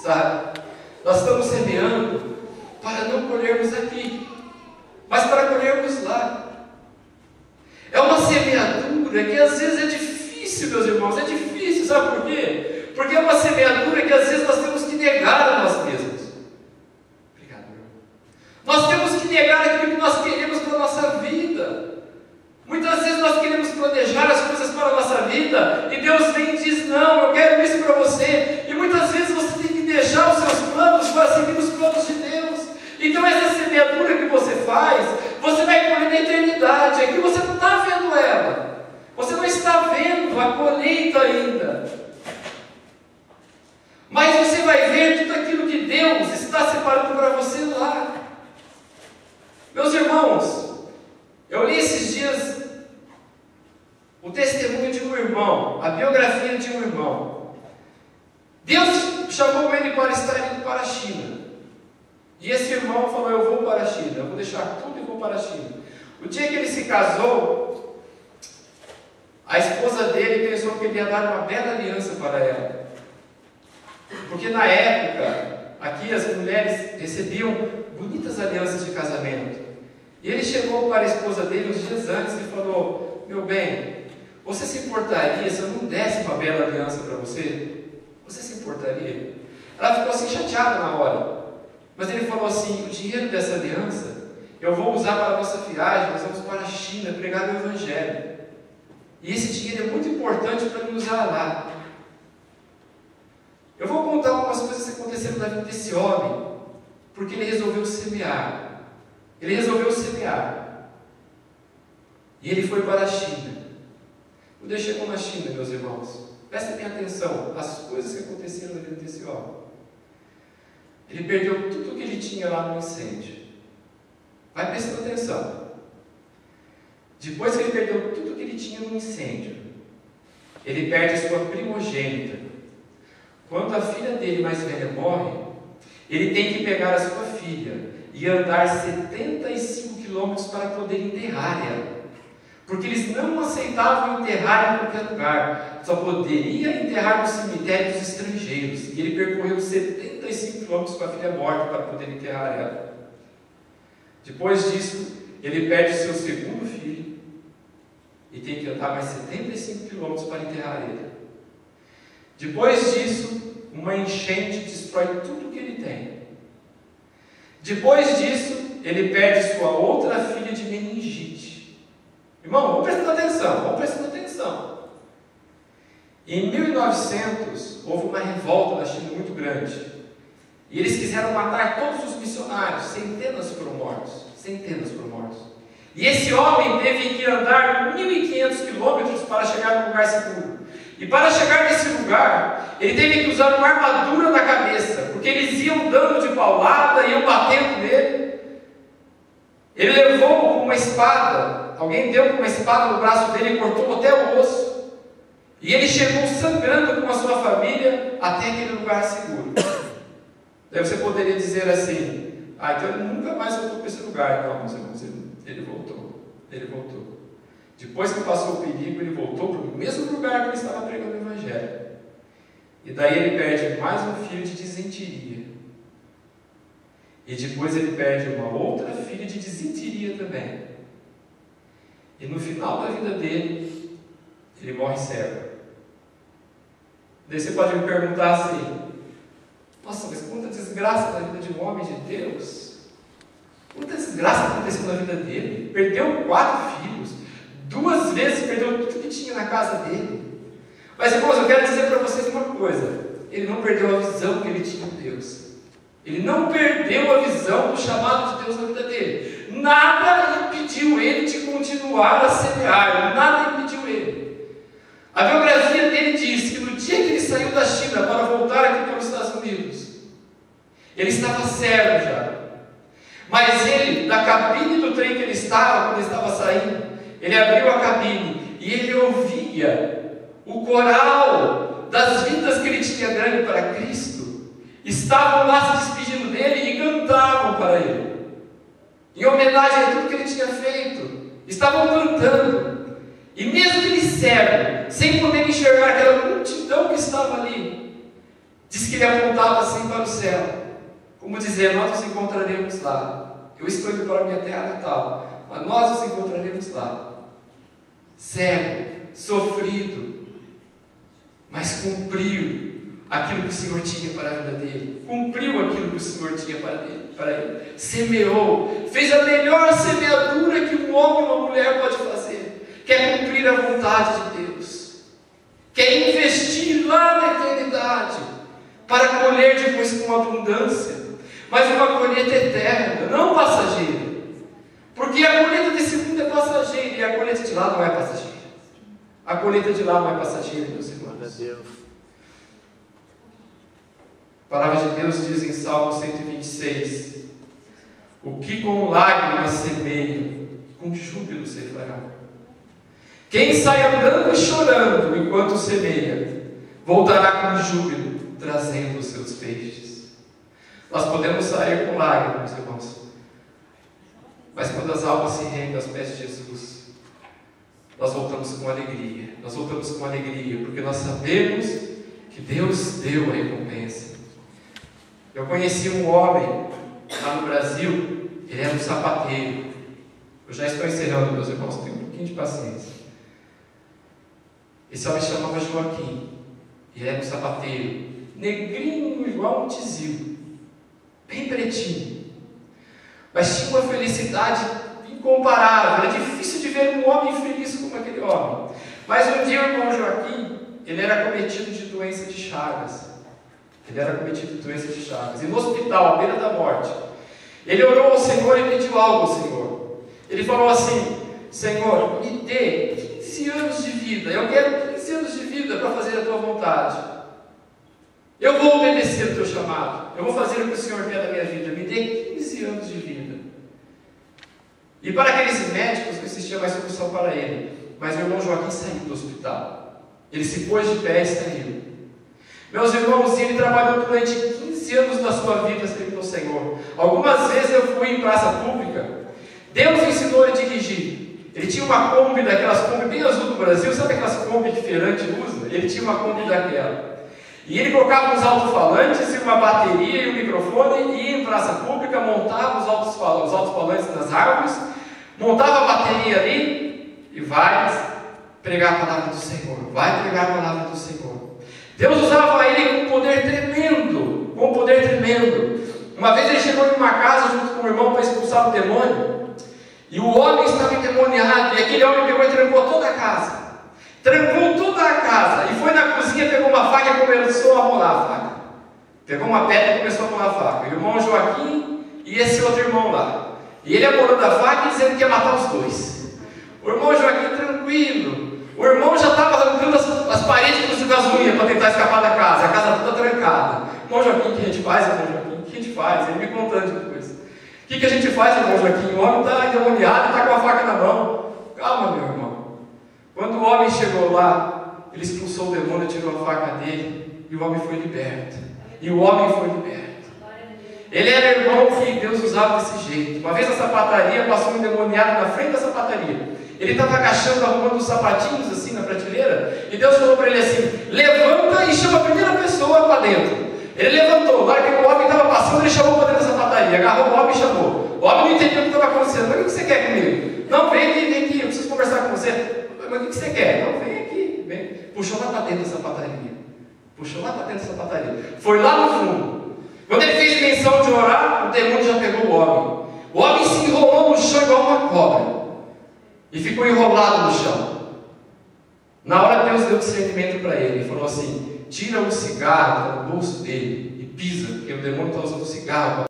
sabe? Nós estamos semeando para não colhermos aqui, mas para colhermos lá. É uma semeadura que às vezes é difícil, meus irmãos, é difícil, sabe por quê? Porque é uma semeadura que às vezes nós temos que negar a nós mesmos. Obrigado, irmão. Nós temos que negar aquilo que nós queremos para a nossa vida. Muitas vezes nós queremos planejar as coisas para a nossa vida e Deus vem e diz: não, eu quero isso para você. E muitas vezes você tem que deixar os seus planos para seguir os planos de Deus. Então essa semeadura que você faz, você vai colher na eternidade. Aqui você não está vendo ela, você não está vendo a colheita ainda, mas você vai ver tudo aquilo que Deus está separando para você lá. Meus irmãos, eu li esses dias o testemunho de um irmão, a biografia de um irmão. Deus chamou ele para estar indo para a China. E esse irmão falou: eu vou para a China, eu vou deixar tudo e vou para a China. O dia que ele se casou, a esposa dele pensou que ele ia dar uma bela aliança para ela. Porque na época, aqui as mulheres recebiam bonitas alianças de casamento. E ele chegou para a esposa dele uns dias antes e falou: meu bem, você se importaria se eu não desse uma bela aliança para você? Você se importaria? Ela ficou assim chateada na hora. Mas ele falou assim: o dinheiro dessa aliança eu vou usar para a nossa viagem, nós vamos para a China pregar o Evangelho. E esse dinheiro é muito importante para me usar lá. Eu vou contar algumas coisas que aconteceram na vida desse homem, porque ele resolveu semear. Ele resolveu semear. E ele foi para a China. Quando ele chegou na China, meus irmãos, prestem bem atenção às coisas que aconteceram na vida desse homem. Ele perdeu tudo o que ele tinha lá no incêndio. Vai prestando atenção. Depois que ele perdeu tudo o que ele tinha no incêndio, ele perde sua primogênita. Quando a filha dele mais velha morre, ele tem que pegar a sua filha e andar 75 quilômetros para poder enterrar ela. Porque eles não aceitavam enterrar em qualquer lugar, só poderia enterrar no cemitério dos estrangeiros. E ele percorreu 75 quilômetros com a filha morta para poder enterrar ela. Depois disso, ele perde seu segundo filho e tem que andar mais 75 quilômetros para enterrar ele. Depois disso, uma enchente destrói tudo que ele tem. Depois disso, ele perde sua outra filha de meningite. Irmão, vamos prestando atenção. Em 1900, houve uma revolta na China muito grande. E eles quiseram matar todos os missionários. Centenas foram mortos. E esse homem teve que andar 1.500 quilômetros para chegar num lugar seguro. E para chegar nesse lugar, ele teve que usar uma armadura na cabeça, porque eles iam dando de paulada, iam batendo nele. Ele levou uma espada, alguém deu uma espada no braço dele e cortou até o osso. E ele chegou sangrando com a sua família até aquele lugar seguro. Daí você poderia dizer assim: então ele nunca mais voltou para esse lugar. Não, meus irmãos, ele voltou. Depois que passou o perigo, ele voltou para o mesmo lugar que ele estava pregando o Evangelho. E daí ele perde mais um filho de disenteria. E depois ele perde uma outra filha de disenteria também. E no final da vida dele, ele morre cego. Daí você pode me perguntar assim: nossa, mas quanta desgraça na vida de um homem de Deus! Quanta desgraça aconteceu na vida dele! Perdeu 4 filhos, 2 vezes perdeu tudo que tinha na casa dele. Mas irmãos, eu quero dizer para vocês uma coisa: ele não perdeu a visão que ele tinha de Deus. Ele não perdeu a visão do chamado de Deus na vida dele. Nada impediu ele de continuar a semear, nada impediu ele. A biografia dele diz que no dia que ele saiu da China para voltar aqui para os Estados Unidos, ele estava cego já. Mas ele, na cabine do trem que ele estava, quando ele estava saindo, ele abriu a cabine e ele ouvia o coral das vidas que ele tinha ganho para Cristo. Estavam lá se despedindo dele e cantavam para ele, em homenagem a tudo que ele tinha feito. Estavam cantando. E mesmo ele cego, sem poder enxergar aquela multidão que estava ali, Diz que ele apontava assim para o céu, como dizendo: nós nos encontraremos lá. Eu estou indo para a minha terra natal, mas nós nos encontraremos lá. Cego, sofrido, mas cumpriu aquilo que o Senhor tinha para a vida dele. Cumpriu aquilo que o Senhor tinha para ele. Semeou, fez a melhor semeadura que um homem ou uma mulher pode fazer, que é cumprir a vontade de Deus, que é investir lá na eternidade, para colher depois com abundância, mas uma colheita eterna, não passageira. Porque a colheita desse mundo é passageira e a colheita de lá não é passageira. A colheita de lá não é passageira, meus irmãos. A palavra de Deus diz em Salmo 126: o que com lágrimas semeia, com júbilo ceifará. Quem sai andando e chorando enquanto semeia, voltará com júbilo, trazendo os seus feixes. Nós podemos sair com lágrimas, irmãos, mas quando as almas se rendem aos pés de Jesus, nós voltamos com alegria. Nós voltamos com alegria, porque nós sabemos que Deus deu a recompensa. Eu conheci um homem lá no Brasil, ele era um sapateiro. Eu já estou encerrando, meus irmãos, tenho um pouquinho de paciência. Esse homem se chamava Joaquim, ele era um sapateiro, negrinho igual um tizil, bem pretinho, mas tinha uma felicidade incomparável. Era difícil de ver um homem feliz como aquele homem. Mas um dia o irmão Joaquim, ele era cometido de doença de Chagas. Ele era cometido de doença de Chagas, e no hospital, à beira da morte, ele orou ao Senhor e pediu algo ao Senhor. Ele falou assim: Senhor, me dê 15 anos de vida, eu quero 15 anos de vida para fazer a tua vontade. Eu vou obedecer o teu chamado, eu vou fazer o que o Senhor quer da minha vida, me dê 15 anos de vida. E para aqueles médicos não existia mais solução para ele, mas o irmão Joaquim saiu do hospital, ele se pôs de pé e saiu. Meus irmãos, ele trabalhou durante 15 anos da sua vida servindo ao Senhor. Algumas vezes eu fui em praça pública, Deus ensinou ele a dirigir. Ele tinha uma Kombi, daquelas Kombi bem azul do Brasil, sabe aquelas Kombi que feirante usa? Ele tinha uma Kombi daquela. E ele colocava uns alto-falantes e uma bateria e um microfone, e ia em praça pública, montava os alto-falantes nas árvores, montava a bateria ali e vai pregar a palavra do Senhor. Vai pregar a palavra do Senhor. Deus usava ele com um poder tremendo, com um poder tremendo. Uma vez ele chegou em uma casa junto com o irmão para expulsar o demônio, e o homem estava endemoniado, e aquele homem pegou e trancou toda a casa. Trancou toda a casa, e foi na cozinha, pegou uma faca e começou a molar a faca. Pegou uma pedra e começou a molar a faca. E o irmão Joaquim e esse outro irmão lá. E ele amolando a faca e dizendo que ia matar os dois. O irmão Joaquim tranquilo. O irmão já estava arrancando as paredes com as unhas para tentar escapar da casa. A casa toda trancada. Irmão Joaquim, o que a gente faz, irmão Joaquim? O que a gente faz? Ele me contando depois. O que a gente faz, irmão Joaquim? O homem está endemoniado e está com a faca na mão. Calma, meu irmão. Quando o homem chegou lá, ele expulsou o demônio, tirou a faca dele, e o homem foi liberto. E o homem foi liberto. Ele era irmão que Deus usava desse jeito. Uma vez na sapataria, passou um endemoniado na frente da sapataria. Ele estava agachando, arrumando os sapatinhos assim na prateleira, e Deus falou para ele assim: levanta e chama a primeira pessoa para dentro. Ele levantou, na hora que o homem estava passando, ele chamou para dentro da sapataria, agarrou o homem e chamou. O homem não entendeu o que estava acontecendo. Mas o que você quer comigo? Não, vem aqui, eu preciso conversar com você. Mas o que você quer? Não, vem aqui, vem. Puxou lá para dentro da sapataria. Puxou lá para dentro da sapataria. Foi lá no fundo. Quando ele fez menção de orar, o demônio já pegou o homem. O homem se enrolou no chão igual uma cobra. E ficou enrolado no chão. Na hora Deus deu discernimento para ele. Ele falou assim: tira o cigarro do bolso dele e pisa, porque o demônio está usando o cigarro